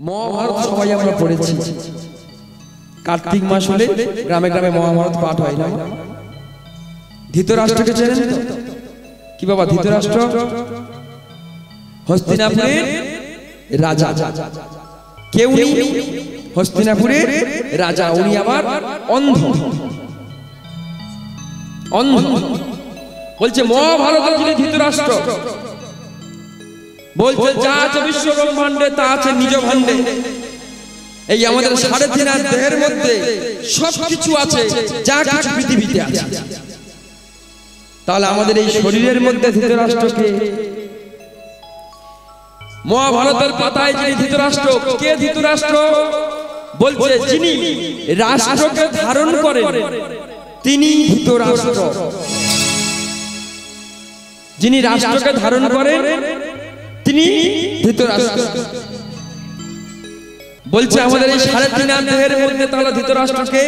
মহাভারত সবাই আমরা পড়েছি। কার্তিক মাস হলে গ্রামে গ্রামে মহাভারত পাঠ হয় না? ধৃতরাষ্ট্রকে চেনেন তো? কি বাবা ধৃতরাষ্ট্র? হস্তিনাপুরের রাজা। কে উনি? হস্তিনাপুরের রাজা। উনি আবার অন্ধ। বলছে মহাভারতের যিনি ধৃতরাষ্ট্র, বলছে যা আছে বিশ্ব ব্রহ্মাণ্ডে তা আছে নিজ ভাণ্ডে। এই আমাদের 3.5 দেহের মধ্যে সবকিছু আছে, যা কিছু পৃথিবীতে আছে। তাহলে আমাদের এই শরীরের মধ্যে ধৃতরাষ্ট্রকে, মহাভারতের পাতায় যিনি ধৃতরাষ্ট্র, কে ধৃতরাষ্ট্র? বলছে যিনি রাষ্ট্রকে ধারণ করেন তিনি ধৃতরাষ্ট্র। যিনি রাষ্ট্রকে ধারণ করেন তিনি ধৃতরাষ্ট্র। বলছে আমাদের এই 3.5 দেহের মধ্যে তাহলে ধৃতরাষ্ট্রকে,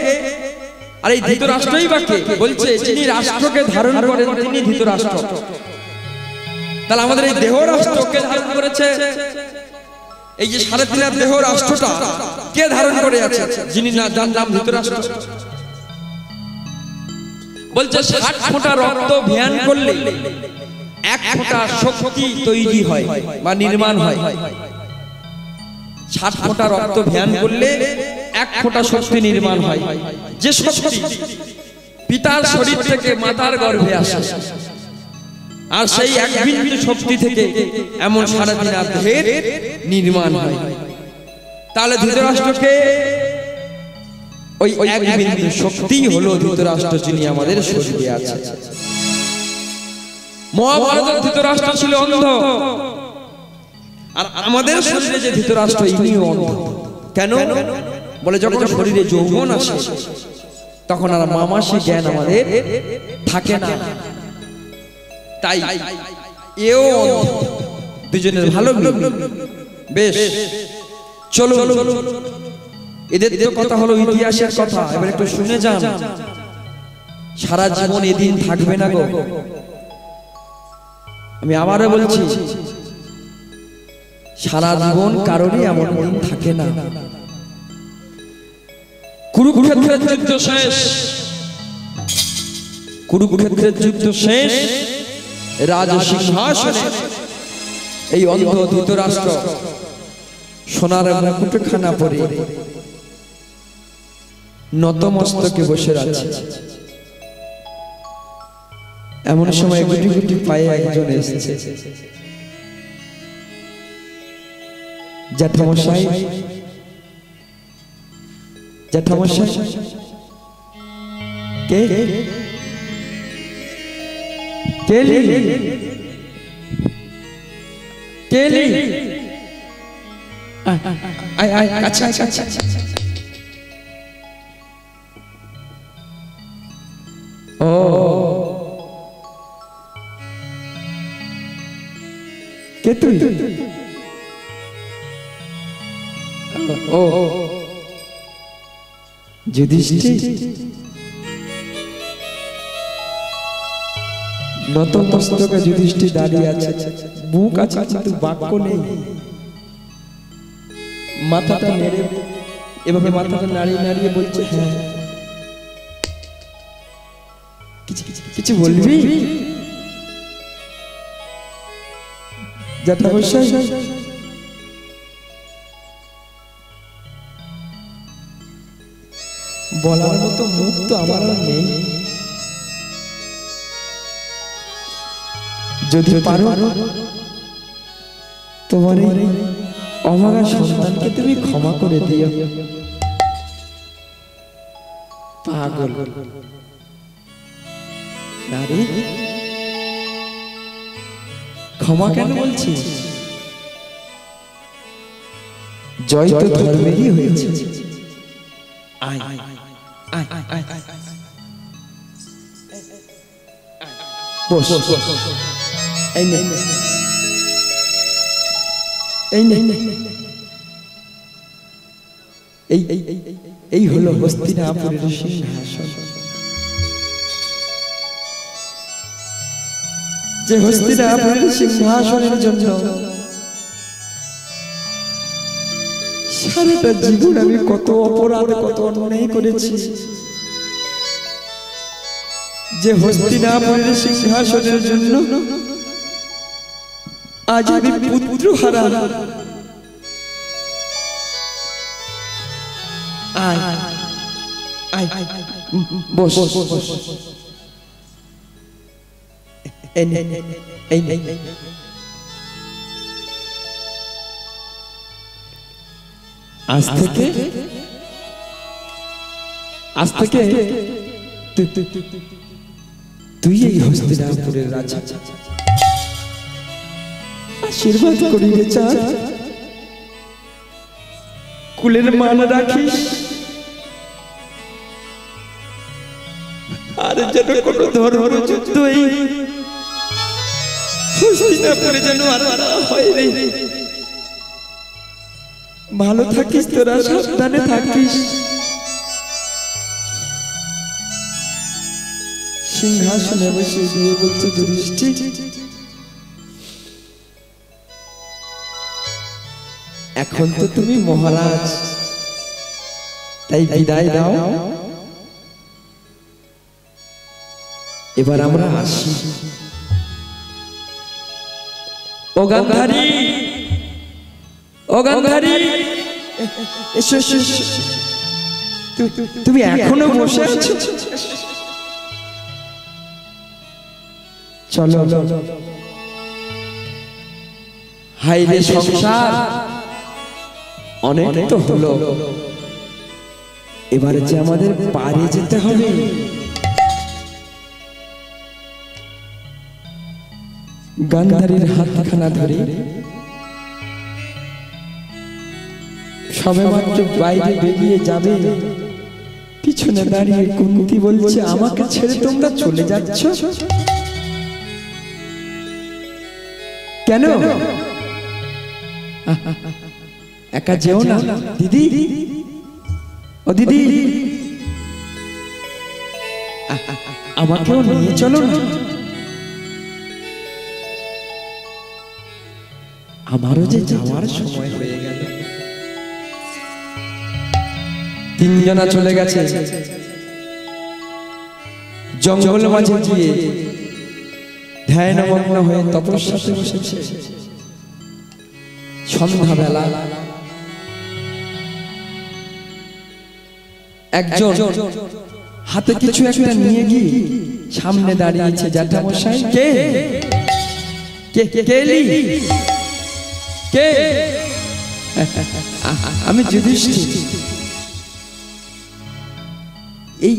আর এই ধৃতরাষ্ট্রই বা কে? বলছে যিনি রাষ্ট্রকে ধারণ করেন তিনি ধৃতরাষ্ট্র। তাহলে আমাদের এই দেহ রাষ্ট্রকে ধারণ করেছে। এই যে 3.5 দেহ রাষ্ট্রটা কে ধারণ করে আছে? যিনি না জানলাম ধৃতরাষ্ট্র। বলছে 60 ফোঁটা রক্ত ভ্যান করলে 1 ফোঁটা শক্তি তৈরি হয় বা নির্মাণ হয়। 60 ফোঁটা রক্ত ভ্যান করলে 1 ফোঁটা শক্তি নির্মাণ হয়। যে শক্তি পিতার শরীর থেকে মাতার গর্ভে আসে, আর সেই 1 বিন্দু শক্তি থেকে এমন 3.5 দেহের নির্মাণ হয়। তাহলে ধৃতরাষ্ট্রকে ওই 1 বিন্দু শক্তি হলো ধৃতরাষ্ট্র, যিনি আমাদের শরীরে আছে। মহাভারতের ধৃতরাষ্ট্র ছিল অন্ধ, আর আমাদের শরীরে যে ধৃতরাষ্ট্র ইনিও অন্ধ। কেন? বলে যখন শরীরে যৌবন আসে তখন আর মামাসি জ্ঞান আমাদের থাকে না, তাই এও অন্ধ। দুজনের ভালো মিল। বেশ, চলো এদের তো কথা হলো ইতিহাসের কথা, এবার একটু শুনে যান। সারা জীবন এদিন থাকবে না গো। আমি আবারও বলছি, সারা জীবন কারোরই এমন দিন থাকে না। কুরুক্ষেত্রের যুদ্ধ শেষ, কুরুক্ষেত্রের যুদ্ধ শেষ। রাজ সিংহাসনে এই অন্ধ ধৃতরাষ্ট্র সোনার মুকুটখানা পরে নতমস্তকে বসে আছে। এমন সময় গুটি গুটি পায়ে একজন এসেছে। জ্যাঠামশাই, জ্যাঠামশাই কে? কেলি, কেলি, আয় আয়, আচ্ছা আচ্ছা আচ্ছা। ও কে তুই? ও যুধিষ্ঠির। নতমস্তকে যুধিষ্ঠির দাঁড়িয়ে আছে, মুখ আছে কিন্তু বাক্য নেই। মাথাটা নেড়ে, এভাবে মাথাটা নাড়িয়ে নাড়িয়ে বলছে, হ্যাঁ কিছু বলবি? জ্যাঠামশাই, বলার মতো মুখ তো আমার নেই। যদি পারো তোমার এই অভাগা সন্তানকে তুমি ক্ষমা করে দিও। পাগল নারী, ক্ষমা কেন বলছি? জয় তো ধর্মেরই হয়েছে। আয় আয় আয়, বস। এই নে, এই নে, এই হলো হস্তিনাপুরের সিংহাসন। যে হস্তিনাপুরের সিংহাসনের জন্য সারাটা জীবন আমি কত অপরাধ কত অন্যায় করেছি, যে হস্তিনাপুরের সিংহাসনের জন্য আজ আমি পুত্র হারা। বস আজ থেকে তুই এই হস্তিনাপুরের রাজা। আশীর্বাদ করি রে চাঁদ, কুলের মান রাখিস, আর যেন কোনো ধর্ম যুদ্ধ এই হস্তিনাপুরে যেন আর হয় রে। ভালো থাকিস তোরা, সাবধানে থাকিস। সিংহাসনে বসে দিয়ে বলছে যুধিষ্ঠির, এখন তো তুমি মহারাজ, তাই বিদায় দাও, এবার আমরা আসি। ও গান্ধারী, ও গান্ধারী, এসো এসো, তুমি এখনো বসে আছো? চলো। হাই রে সংসার, অনেক তো হলো, এবারে যে আমাদের পারে যেতে হবে। গান্ধারীর হাতখানা ধরে সবে মাত্র বাইরে বেরিয়ে যাবে, পিছনে দাঁড়িয়ে কুন্তি বলছে, আমাকে ছেড়ে তোমরা চলে যাচ্ছ কেন? একা যেও না দিদি, ও দিদি, আমাকেও নিয়ে চলো না। আমারও যে যাওয়ার সময় হয়ে গেল। তিনজনা চলে গেছে জঙ্গল মাঝে গিয়ে ধ্যানমগ্ন হয়ে তপস্যাতে বসেছে। সন্ধ্যাবেলা একজন হাতে কিছু একটা নিয়ে গিয়ে সামনে দাঁড়িয়েছে। জ্যাঠামশাই, কে কে কে কে? আমি যুধিষ্ঠির। এই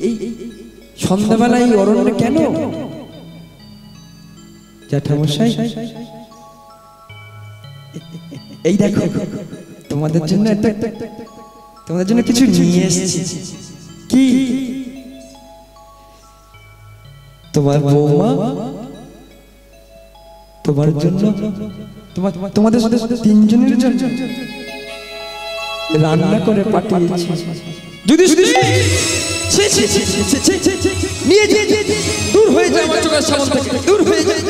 সন্ধ্যাবেলায় এই অরণ্যে কেন? জ্যাঠামশাই, এই দেখো তোমাদের জন্য কিছু নিয়ে এসেছি। কি? তোমার বৌমা তোমার জন্য, তোমাদের তিনজনের জন্য রান্না করে পাঠিয়েছি। দূর হয়ে যায় আমার চোখের সামনে থেকে, দূর হয়ে যায়।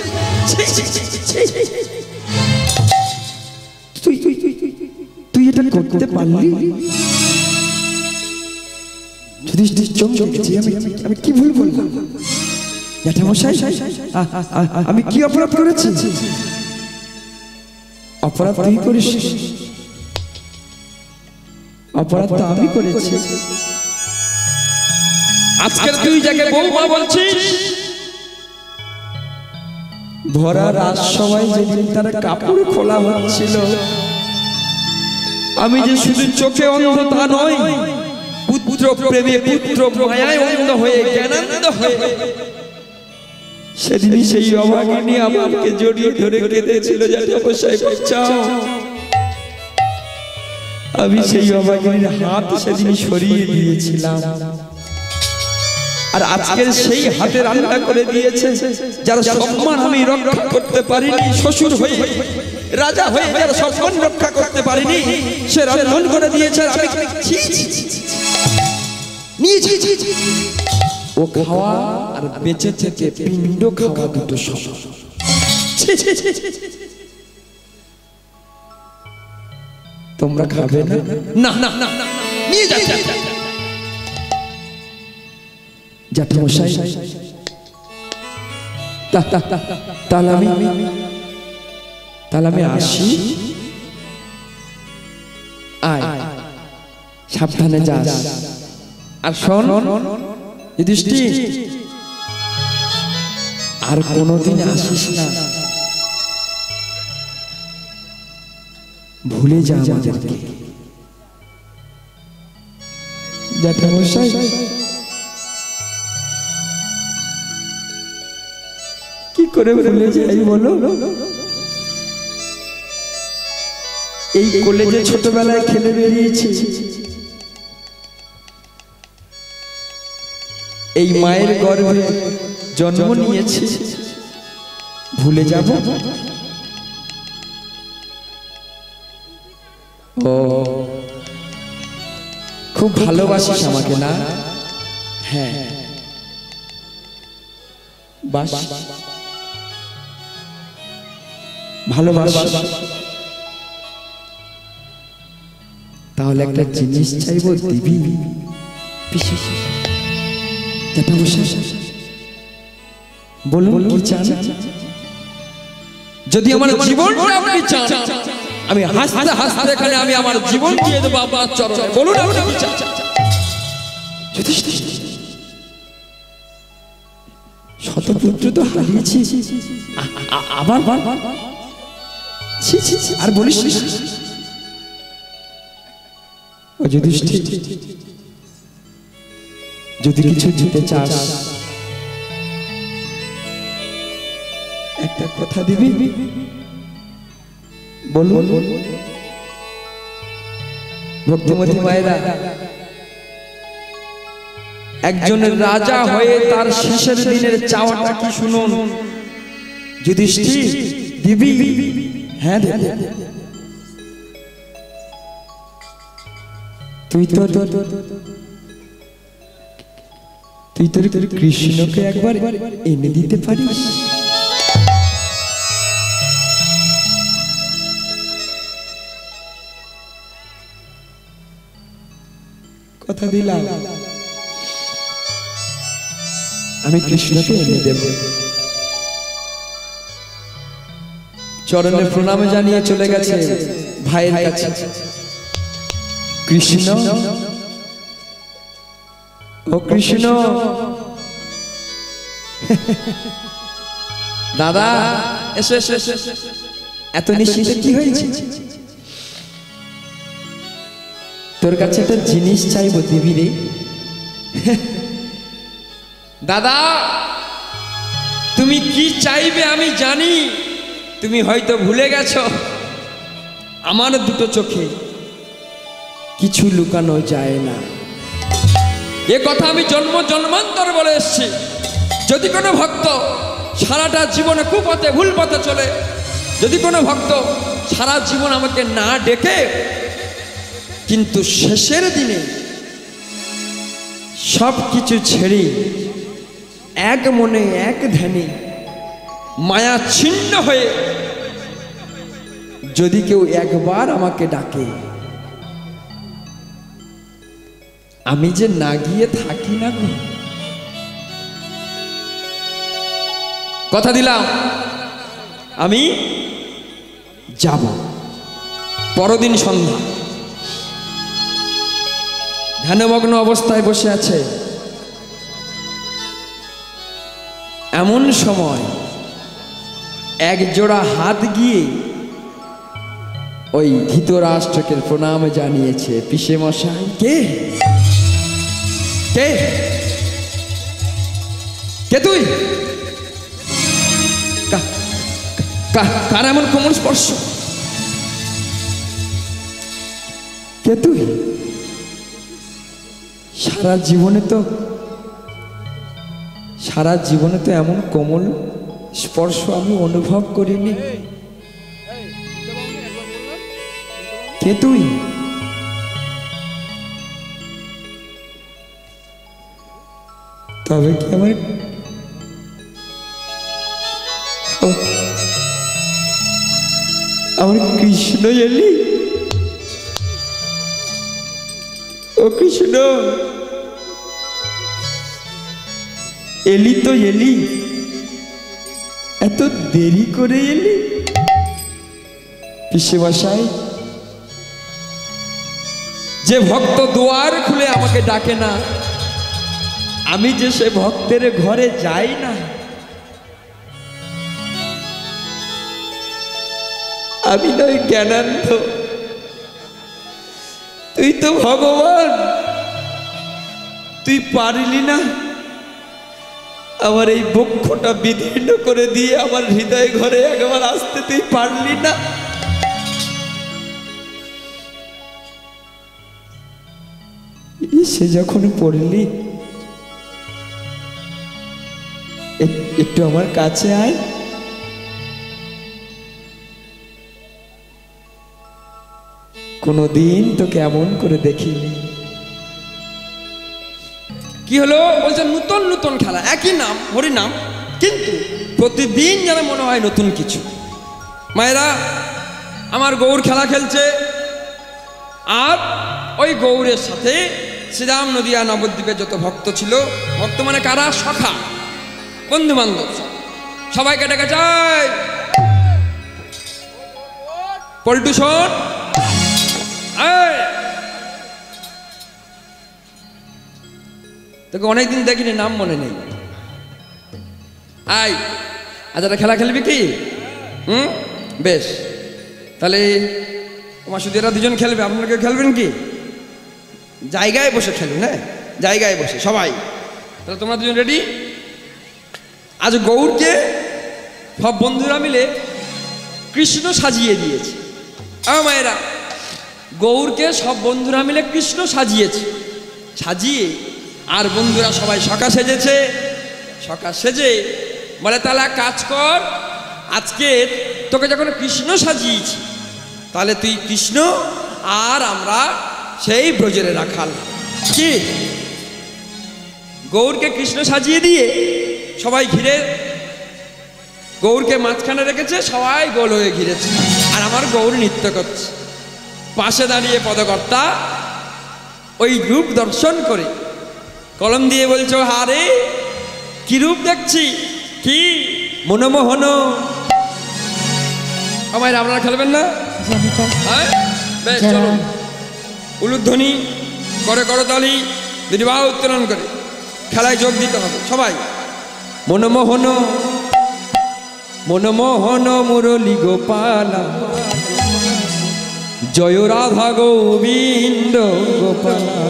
তুই এটা করতে পারলি? আমি কি ভুল বললাম? জ্যাঠামশাই, আমি কি অপরাধ করেছি? অপরাধ তুই করিস, অপরাধ তো আমি করেছি। আজকের তুই যাকে বৌমা বলছিস, ভরা রাজসভায় যেদিন তার কাপড় খোলা হচ্ছিল, আমি যে শুধু চোখে অন্ধ তা নয়, পুত্র প্রেমে পুত্র মায়ায় অন্ধ হয়ে জ্ঞানান্ধ হয়ে সেদিনই সেই অভাগিনী আমাকে জড়িয়ে ধরে কেঁদেছিল। জ্যাঠামশাই, বাঁচাও। আমি সেই অভাগিনীর হাত সেদিন সরিয়ে দিয়েছিলাম, আর আজকের সেই হাতে রান্না করে দিয়েছে যার সম্মান আমি রক্ষা করতে পারিনি। শ্বশুর হয়ে রাজা হয়ে যার সম্মান রক্ষা করতে পারিনি, সে রান্না করে দিয়েছে। ও খাওয়া আর বেঁচে থেকে পিণ্ড খাওয়া দুটো সমান। তোমরা খাবে না? না না না নিয়ে যাচ্ছি। জ্যাঠামশাই তাহলে আমি আসি। আয়, সাবধানে যাস। আর শোন যুধিষ্ঠির, আর কোনোদিন আসিস না, ভুলে যা আমাদেরকে। জ্যাঠামশাই কি করে ভুলে যাই বলো? এই কলেজে ছোটবেলায় খেলে বেরিয়েছি, এই মায়ের গর্ভে জন্ম নিয়েছি, ভুলে যাব? ও, খুব ভালোবাসিস আমাকে না? হ্যাঁ, বাস ভালোবাস। তাহলে একটা জিনিস চাইবো, দিবি? বলুন কি চান? যদি আমার জীবনটা আপনি চান, আমি হাসতে হাসতে এখানে আমি আমার জীবন দিয়ে দেবো আপনার চরণে। বলুন আপনি কি চান? শতপুত্র তো হারিয়েছি, আবার আর বলিস যুধিষ্ঠির, যদি কিছু জিতে চাস একটা কথা দিবি? বলুন ভক্তিমতী মায়েরা, একজন রাজা হয়ে তার শেষের দিনের চাওয়াটা কি শুনুন। যুধিষ্ঠির, দিবি? হ্যাঁ দেব। তুই তোর কৃষ্ণকে একবার এনে দিতে পারিস? কথা দিলাম, আমি কৃষ্ণকে এনে দেব। চরণে প্রণাম জানিয়ে চলে গেছে ভাইয়ের কাছে। কৃষ্ণ, ও কৃষ্ণ, দাদা এসো এসো এসো। এত নিশ্চিত কি হয়েছে? তোর কাছে একটা জিনিস চাইবো, দিবি রে? দাদা, তুমি কি চাইবে আমি জানি। তুমি হয়তো ভুলে গেছো, আমার দুটো চোখে কিছু লুকানো যায় না। এ কথা আমি জন্ম জন্মান্তর বলে এসেছি। যদি কোনো ভক্ত সারাটা জীবনে কুপথে ভুল পথে চলে, যদি কোনো ভক্ত সারা জীবন আমাকে না ডেকে কিন্তু শেষের দিনে সব কিছু ছেড়ে এক মনে এক ধ্যানে মায়া ছিন্ন হয়ে যদি কেউ একবার আমাকে ডাকে, আমি যে না গিয়ে থাকি না গো। কথা দিলাম আমি যাব। পরদিন সন্ধ্যা, ধ্যানমগ্ন অবস্থায় বসে আছে। এমন সময় এক জোড়া হাত গিয়ে ওই ধৃতরাষ্ট্রকে প্রণাম জানিয়েছে। পিসে মশাই, কে কে কে তুই? কার এমন কোমল স্পর্শ? কে তুই? সারা জীবনে তো এমন কোমল স্পর্শ আমি অনুভব করিনি। কে তুই? তবে কি আমার কৃষ্ণ এলি? ও কৃষ্ণ, এলি তো এলি, এত দেরি করে এলি? পিসেমশাই, যে ভক্ত দুয়ার খুলে আমাকে ডাকে না, আমি যে সে ভক্তের ঘরে যাই না। আমি নই জ্ঞানান্ধ, তুই তো ভগবান। তুই পারলি না আমার এই বক্ষটা বিদীর্ণ করে দিয়ে আমার হৃদয় ঘরে একবার আসতে? তুই পারলি না? সে যখন পড়লি, একটু আমার কাছে আয়। কোনদিন তোকে এমন করে দেখিনি। কি হলো? বলছে নতুন নতুন খেলা, একই নাম হরিনাম, কিন্তু প্রতিদিন যেন মনে হয় নতুন কিছু। মায়েরা, আমার গৌর খেলা খেলছে, আর ওই গৌরের সাথে শ্রীরাম নদিয়া নবদ্বীপে যত ভক্ত ছিল, ভক্ত মানে কারা? সখা, বন্ধু বান্ধব, সবাইকে ডেকে যায়। পল্টু শোন, তোকে অনেকদিন দেখিনি, নাম মনে নেই। আয়, আজ একটা খেলা খেলবি কি? বেশ, তাহলে তোমার শুধু এরা দুজন খেলবে, আপনারা কেউ খেলবেন কি? জায়গায় বসে খেলুন, হ্যাঁ, জায়গায় বসে সবাই। তাহলে তোমরা দুজন রেডি? আজ গৌরকে সব বন্ধুরা মিলে কৃষ্ণ সাজিয়ে দিয়েছে। মায়েরা, গৌরকে সব বন্ধুরা মিলে কৃষ্ণ সাজিয়েছে। সাজিয়ে আর বন্ধুরা সবাই সখা সেজেছে। সখা সেজে বলে, তাহলে কাজ কর, আজকে তোকে যখন কৃষ্ণ সাজিয়েছি, তাহলে তুই কৃষ্ণ আর আমরা সেই ব্রজের রাখাল। কি? গৌরকে কৃষ্ণ সাজিয়ে দিয়ে সবাই ঘিরে, গৌরকে মাঝখানে রেখেছে, সবাই গোল হয়ে ঘিরেছে, আর আমার গৌর নৃত্য করছে। পাশে দাঁড়িয়ে পদকর্তা ওই রূপ দর্শন করে কলম দিয়ে বলছো, হারে কি রূপ দেখছি, কি মনোমোহন। আমায় আপনারা খেলবেন না? হ্যাঁ, বেশ, চলুন। উলুধ্বনি করে করতালি, বিবাহ উত্তোলন করে খেলায় যোগ দিতে হবে সবাই। মনোমোহন মনোমোহন মুরলী গোপালা, জয় রাধা গোবিন্দ গোপালা।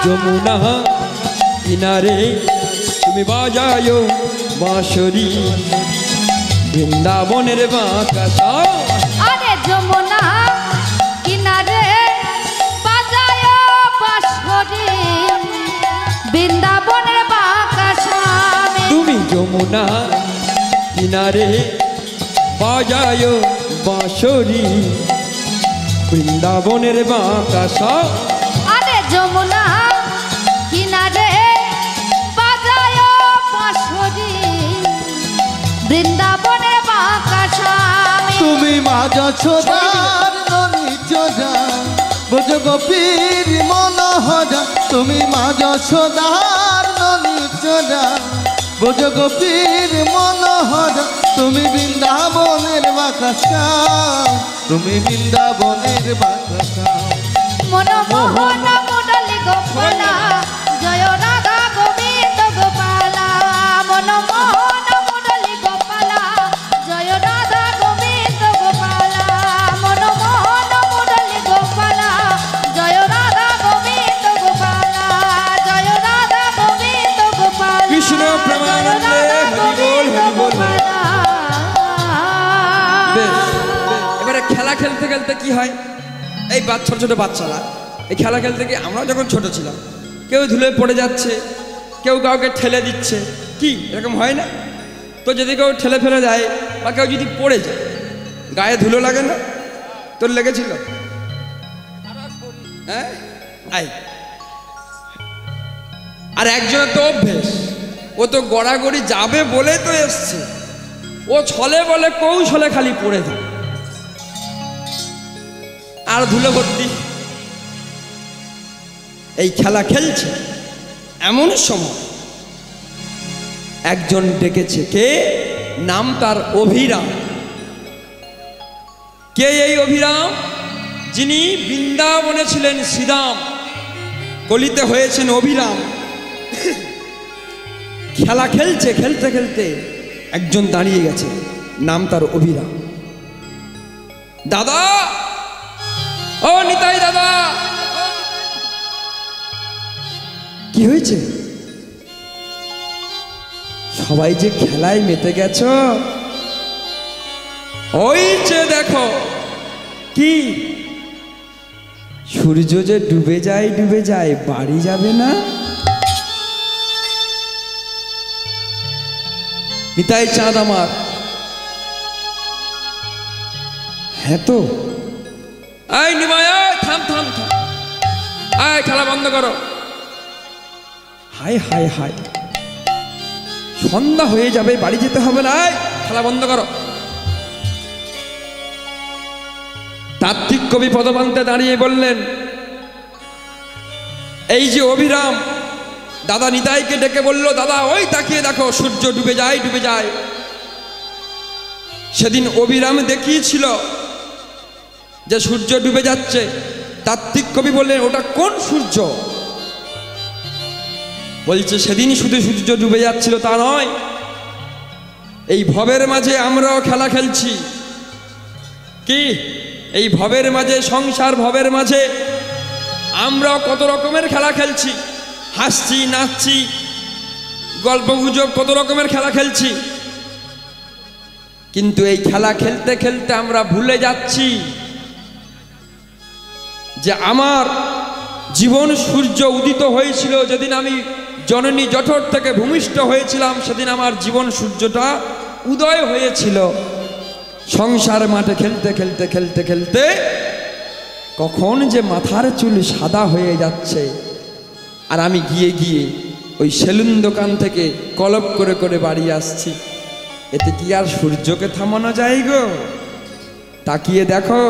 যমুনা কিনারে তুমি বাজায়ো বাঁশরি, বৃন্দাবনের বাঁকা। আরে যমুনা কিনারে বাজায়ো বাঁশরি, বৃন্দাবনের বাঁকা। তুমি যমুনা কিনারে বাজায়ো বাঁশরি, বৃন্দাবনের বাঁকা। আরে যমুনা কিনারে বাজায়ো বাঁশরি, বৃন্দাবনের বাঁকা। তুমি মা যশোদার ননি চোরা, বোঝ গোপীর মনোহরা। তুমি মা যশোদার ননি চোরা, বোঝ গোপীর মনোহরা। তুমি বৃন্দাবনের বাঁকা, তুমি বৃন্দাবনের বাঁকা। মনোমোহন মুরলী গোপালা, জয় রাধা গোবিন্দ গোপালা। মনোমোহন মুরলী গোপালা, জয় রাধা গোবিন্দ গোপালা। মনোমোহন মুরলী গোপালা, জয় রাধা গোবিন্দ গোপালা। জয় রাধা গোবিন্দ খেলতে কি হয়, এই ছোট ছোট বাচ্চারা এই খেলা খেলতে গিয়ে, আমরা যখন ছোট ছিলাম, কেউ ধুলে পড়ে যাচ্ছে, কেউ কাউকে ঠেলে দিচ্ছে, কি এরকম হয় না? তো যদি কেউ ঠেলে ফেলে দেয় বা কেউ যদি পড়ে যায়, গায়ে ধুলো লাগে না? তোর লেগেছিল? হ্যাঁ, আর একজনের তো অভ্যেস, ও তো গড়াগড়ি যাবে বলে তো এসছে, ও ছলে বলে কৌশলে খালি পড়ে যায় আর ধুলো ভর্তি। এই খেলা খেলছে, এমন সময় একজন ডেকেছে, কে? নাম তার অভিরাম। কে এই অভিরাম? যিনি বৃন্দাবনে ছিলেন শ্রীরাম, কলিতে হয়েছেন অভিরাম। খেলা খেলছে, খেলতে খেলতে একজন দাঁড়িয়ে গেছে, নাম তার অভিরাম। দাদা, ও নিতাই দাদা। কি হয়েছে? সবাই যে খেলায় মেতে গেছ, ওই যে দেখো। কি? সূর্য যে ডুবে যায় ডুবে যায়, বাড়ি যাবে না? নিতাই চাঁদ আমার। হ্যাঁ তো। এই নিমাই, থাম থাম থাম, আয় খেলা বন্ধ করো। হায় হায় হায়, সন্ধ্যা হয়ে যাবে, বাড়ি যেতে হবে না, খেলা বন্ধ করো। তাত্ত্বিক কবি পদপান্তে দাঁড়িয়ে বললেন, এই যে অভিরাম দাদা নিতাইকে ডেকে বলল, দাদা ওই তাকিয়ে দেখো, সূর্য ডুবে যায় ডুবে যায়। সেদিন অভিরাম দেখিয়েছিল যে সূর্য ডুবে যাচ্ছে। তাত্ত্বিক কবি বললেন, ওটা কোন সূর্য? বলছে, সেদিন শুধু সূর্য ডুবে যাচ্ছিল তা নয়, এই ভবের মাঝে আমরাও খেলা খেলছি। কি? এই ভবের মাঝে, সংসার ভবের মাঝে আমরাও কত রকমের খেলা খেলছি, হাসছি, নাচছি, গল্প গুজব, কত রকমের খেলা খেলছি। কিন্তু এই খেলা খেলতে খেলতে আমরা ভুলে যাচ্ছি যে আমার জীবন সূর্য উদিত হয়েছিল যেদিন আমি জননী জঠর থেকে ভূমিষ্ঠ হয়েছিলাম, সেদিন আমার জীবন সূর্যটা উদয় হয়েছিল। সংসার মাঠে খেলতে খেলতে খেলতে খেলতে কখন যে মাথার চুল সাদা হয়ে যাচ্ছে, আর আমি গিয়ে গিয়ে ওই সেলুন দোকান থেকে কলপ করে করে বাড়ি আসছি। এতে কি আর সূর্যকে থামানো যায় গো? তাকিয়ে দেখো,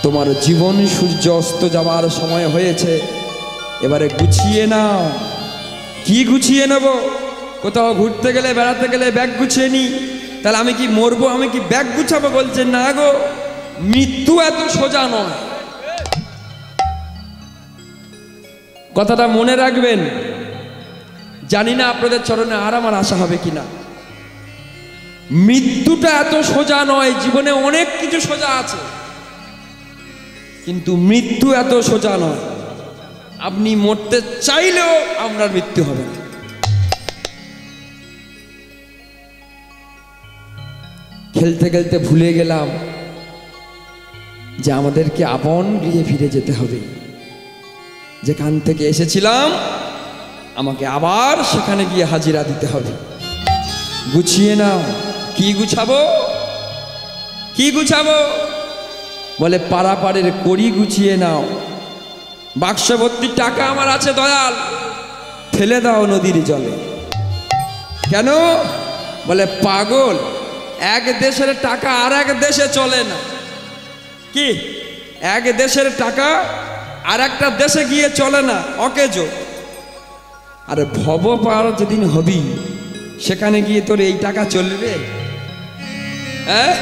তোমার জীবন সূর্য অস্ত যাবার সময় হয়েছে, এবারে গুছিয়ে নাও। কি গুছিয়ে নেব? কোথাও ঘুরতে গেলে, বেড়াতে গেলে ব্যাগ গুছিয়ে নি, তাহলে আমি কি মরবো? আমি কি ব্যাগ গুছাবো? বলছে না গো, মৃত্যু এত সোজা নয়। কথাটা মনে রাখবেন। জানি না আপনাদের চরণে আর আমার আশা হবে কিনা। মৃত্যুটা এত সোজা নয়। জীবনে অনেক কিছু সোজা আছে, কিন্তু মৃত্যু এত সোজা নয়। আপনি মরতে চাইলেও আপনার মৃত্যু হবে না। খেলতে খেলতে ভুলে গেলাম যে আমাদেরকে আপন গৃহে ফিরে যেতে হবে। যেখান থেকে এসেছিলাম আমাকে আবার সেখানে গিয়ে হাজিরা দিতে হবে। গুছিয়ে নাও। কি গুছাবো? কি গুছাবো? বলে পাড়াপাড়ের কড়ি গুছিয়ে নাও। বাক্স ভর্তি টাকা আমার আছে দয়াল, ফেলে দাও নদীর জলে। কেন? বলে পাগল, এক দেশের টাকা আর এক দেশে চলে না। কি? এক দেশের টাকা আর একটা দেশে গিয়ে চলে না, অকেজো। আরে ভব পার যেদিন হবি সেখানে গিয়ে তোর এই টাকা চলবে? হ্যাঁ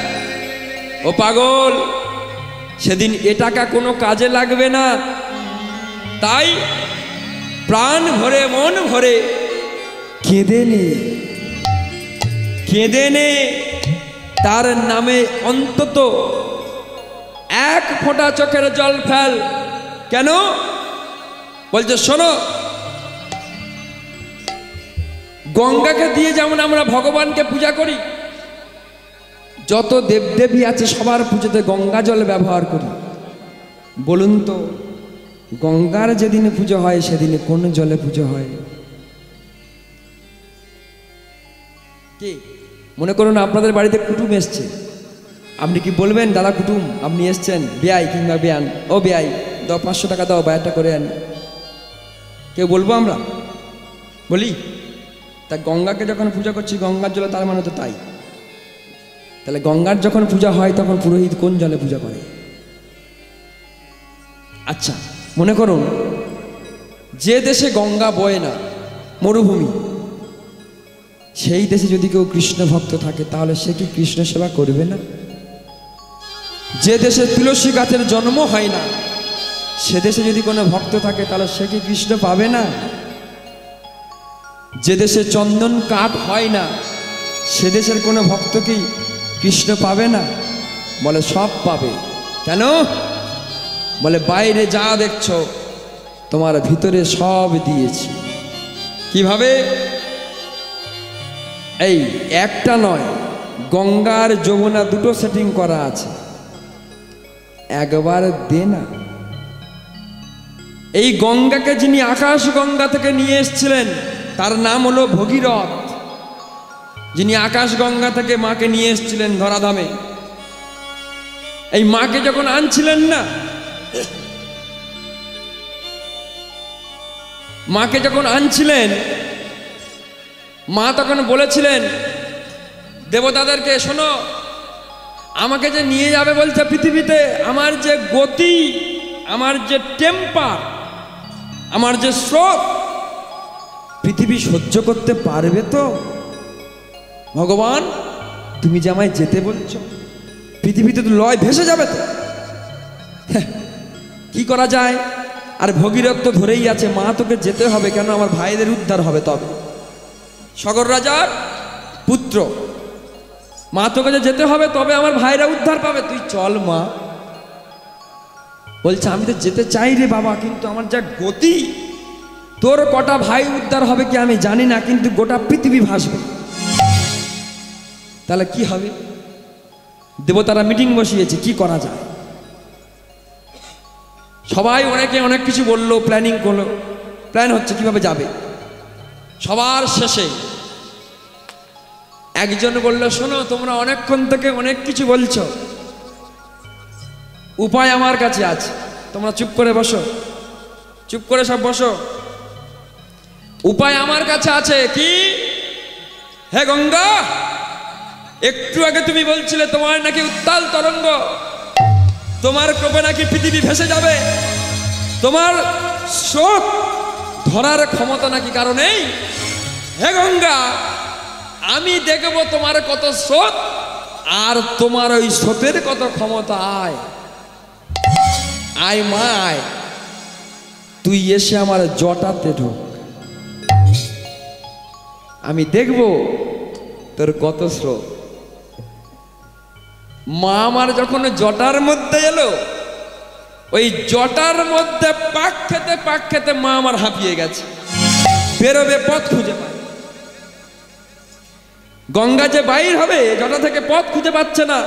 ও পাগল, সেদিন এ টাকা কোনো কাজে লাগবে না। তাই প্রাণ ভরে মন ভরে কেঁদে নে, কেঁদে নে। তার নামে অন্তত এক ফোঁটা চোখের জল ফেল। কেন? বলছে শোনো, গঙ্গাকে দিয়ে যেমন আমরা ভগবানকে পূজা করি, যত দেবদেবী আছে সবার পুজোতে গঙ্গা জল ব্যবহার করি। বলুন তো, গঙ্গার যেদিনে পুজো হয় সেদিনে কোন জলে পুজো হয়? কি মনে করুন আপনাদের বাড়িতে কুটুম এসছে, আপনি কি বলবেন দাদা কুটুম আপনি এসছেন, বেয়াই কিংবা বেয়ান, ও বেয়াই দাও 500 টাকা দাও, বায়ারটা করে আন? কেউ বলবো আমরা? বলি? তা গঙ্গাকে যখন পূজা করছি গঙ্গার জলে, তার মানে তো তাই। তাহলে গঙ্গার যখন পূজা হয় তখন পুরোহিত কোন জলে পূজা করে? আচ্ছা মনে করুন যে দেশে গঙ্গা বয় না, মরুভূমি, সেই দেশে যদি কেউ কৃষ্ণ ভক্ত থাকে তাহলে সে কি কৃষ্ণ সেবা করবে না? যে দেশে তুলসী গাছের জন্ম হয় না সে দেশে যদি কোনো ভক্ত থাকে তাহলে সে কি কৃষ্ণ পাবে না? যে দেশে চন্দন কাঠ হয় না সে দেশের কোনো ভক্ত কি কৃষ্ণ পাবে না? বলে সব পাবে। কেন? বলে বাইরে যা দেখছো তোমার ভিতরে সব দিয়েছি। কিভাবে? এই একটা নয়, গঙ্গার যমুনা দুটো সেটিং করা আছে, একবার দে না। এই গঙ্গাকে যিনি আকাশ গঙ্গা থেকে নিয়ে এসেছিলেন তার নাম হলো ভগীরথ। যিনি আকাশ গঙ্গা থেকে মাকে নিয়ে এসেছিলেন ধরাধামে, এই মাকে যখন আনছিলেন না, মাকে যখন আনছিলেন মা তখন বলেছিলেন দেবতাদেরকে, শোনো আমাকে যে নিয়ে যাবে বলছে পৃথিবীতে, আমার যে গতি, আমার যে টেম্পার, আমার যে স্রোত, পৃথিবী সহ্য করতে পারবে তো? ভগবান তুমি যে আমায় যেতে বলছো, পৃথিবীতে তো লয় ভেসে যাবে তো। কি করা যায়? আর ভগীরথ তো ধরেই আছে, মা তোকে যেতে হবে, কেন আমার ভাইদের উদ্ধার হবে তবে। সগর রাজার পুত্র, মা তোকে যে যেতে হবে তবে আমার ভাইরা উদ্ধার পাবে, তুই চল মা। বলছে আমি তো যেতে চাই রে বাবা, কিন্তু আমার যা গতি, তোর কটা ভাই উদ্ধার হবে কি আমি জানি না, কিন্তু গোটা পৃথিবী ভাসবে। তাহলে কি হবে? দেবতারা মিটিং বসিয়েছে, কি করা যায়। সবাই অনেকে অনেক কিছু বললো, প্ল্যানিং করলো, প্ল্যান হচ্ছে কিভাবে যাবে। সবার শেষে একজন বলল, শোনো তোমরা অনেকক্ষণ থেকে অনেক কিছু বলছো, উপায় আমার কাছে আছে, তোমরা চুপ করে বসো, চুপ করে সব বসো। উপায় আমার কাছে আছে। কি? হে গঙ্গা, একটু আগে তুমি বলছিলে তোমার নাকি উত্তাল তরঙ্গ, তোমার কোপে নাকি পৃথিবী ভেসে যাবে, তোমার স্রোত ধরার ক্ষমতা নাকি কারো নেই। হে গঙ্গা, আমি দেখব তোমার কত স্রোত আর তোমার ওই স্রোতের কত ক্ষমতা। আয় আয় মা আয়, তুই এসে আমার জটাতে ঢোক, আমি দেখব তোর কত স্রোত। মা আমার যখন জটার মধ্যে এলো, ওই জটার মধ্যে পাক খেতে মা আমার হাঁপিয়ে গেছে, বেরোবে পথ খুঁজে পায়। গঙ্গা যে বাইর হবে জটা থেকে পথ খুঁজে পাচ্ছে না।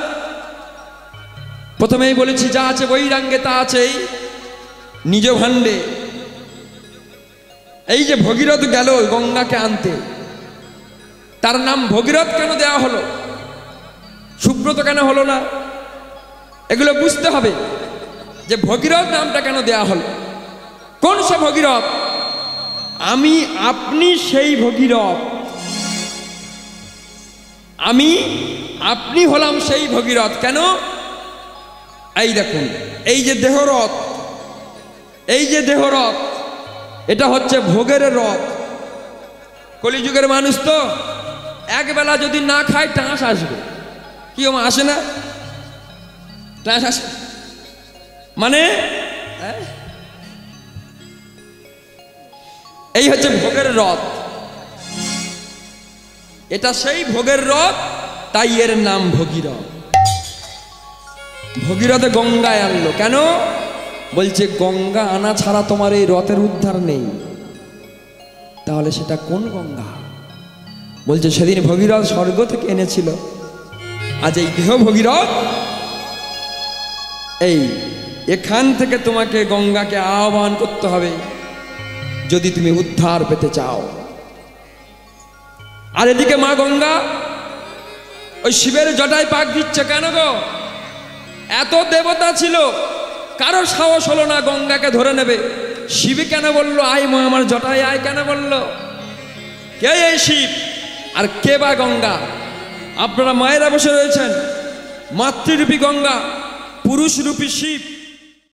প্রথমেই বলেছি যা আছে বৈরাঙ্গে তা আছেই নিজ ভাণ্ডে। এই যে ভগীরথ গেল গঙ্গাকে আনতে, তার নাম ভগীরথ কেন দেওয়া হলো, সুব্রত কেন হলো না? এগুলো বুঝতে হবে যে ভগীরথ নামটা কেন দেওয়া হলো। কোন সে ভগীরথ? আমি আপনি সেই ভগীরথ, আমি আপনি হলাম সেই ভগীরথ। কেন? এই দেখুন, এই যে দেহরথ, এই যে দেহরথ, এটা হচ্ছে ভোগের রথ। কলিযুগের মানুষ তো একবেলা যদি না খায় টাঁস আসবে। কি আসে না? টাঁস আসে মানে এই হচ্ছে ভোগের রথ, এটা সেই ভোগের রথ, তাই এর নাম ভগীরথ। ভগীরথে গঙ্গায় আনলো কেন? বলছে গঙ্গা আনা ছাড়া তোমার এই রথের উদ্ধার নেই। তাহলে সেটা কোন গঙ্গা? বলছে সেদিন ভগীরথ স্বর্গ থেকে এনেছিল আজ এই দেহ ভগীরথ, এই এখান থেকে তোমাকে গঙ্গাকে আহ্বান করতে হবে যদি তুমি উদ্ধার পেতে চাও। আর এদিকে মা গঙ্গা ওই শিবের জটায় পাক দিচ্ছে কেন গো? এত দেবতা ছিল, কারো সাহস হলো না গঙ্গাকে ধরে নেবে। শিব কেন বললো আয় মা আমার জটায় আয় কেন বললো? কে এই শিব আর কে বা গঙ্গা? আপনারা মায়েরা বসে রয়েছেন, মাতৃরূপী গঙ্গা, পুরুষরূপী শিব।